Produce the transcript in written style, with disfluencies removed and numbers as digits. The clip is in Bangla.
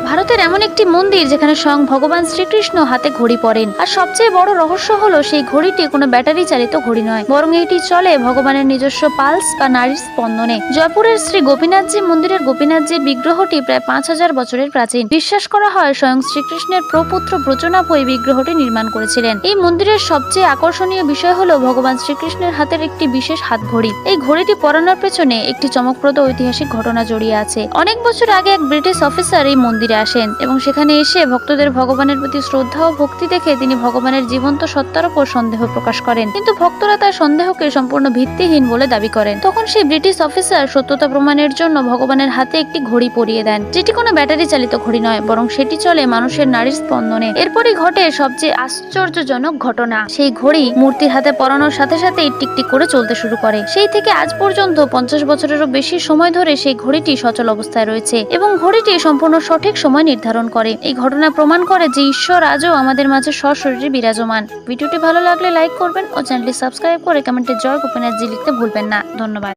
ভারতের এমন একটি মন্দির যেখানে স্বয়ং ভগবান শ্রীকৃষ্ণ হাতে ঘড়ি পরেন। আর সবচেয়ে বড় রহস্য হলো সেই ঘড়িটি কোনো ব্যাটারি চালিত ঘড়ি নয়, বরং এটি চলে ভগবানের নিজস্ব পালস বা নাড়ির স্পন্দনে। জয়পুরের শ্রী গোপীনাথজি মন্দিরের গোপীনাথজির বিগ্রহটি প্রায় 5000 বছরের প্রাচীন। বিশ্বাস করা হয় স্বয়ং শ্রীকৃষ্ণের প্রপুত্র ব্রজনাভ এই বিগ্রহটি নির্মাণ করেছিলেন। এই মন্দিরের সবচেয়ে আকর্ষণীয় বিষয় হলো ভগবান শ্রীকৃষ্ণের হাতের একটি বিশেষ হাত ঘড়ি। এই ঘড়িটি পরানোর পেছনে একটি চমকপ্রদ ঐতিহাসিক ঘটনা জড়িয়ে আছে। অনেক বছর আগে এক ব্রিটিশ অফিসার এই মন্দিরে আসেন এবং সেখানে এসে ভক্তদের ভগবানের প্রতি শ্রদ্ধা ও ভক্তি দেখে তিনি ভগবানের জীবন্ত সত্তার উপর সন্দেহ প্রকাশ করেন। কিন্তু ভক্তরা তার সন্দেহকে সম্পূর্ণ ভিত্তিহীন বলে দাবি করেন। তখন সেই ব্রিটিশ অফিসার সত্যতা প্রমাণের জন্য ভগবানের হাতে একটি ঘড়ি পরিয়ে দেন, যেটি কোনো ব্যাটারি চালিত ঘড়ি নয়, বরং সেটি চলে মানুষের নাড়ির স্পন্দনে। এরপরই ঘটে সবচেয়ে আশ্চর্যজনক ঘটনা। সেই ঘড়ি মূর্তির হাতে পরানোর সাথে সাথেই টিকটিক করে চলতে শুরু করে। সেই থেকে আজ পর্যন্ত 50 বছরেরও বেশি সময় ধরে সেই ঘড়িটি সচল অবস্থায় রয়েছে এবং ঘড়িটি সম্পূর্ণ সঠিক সময় নির্ধারণ করে। এই ঘটনা প্রমাণ করে যে ঈশ্বর আজও আমাদের মাঝে সশরীরে বিরাজমান। ভিডিওটি ভালো লাগলে লাইক করবেন ও চ্যানেলটি সাবস্ক্রাইব করে কমেন্টে জয় গোপীনাথজি লিখতে ভুলবেন না। ধন্যবাদ।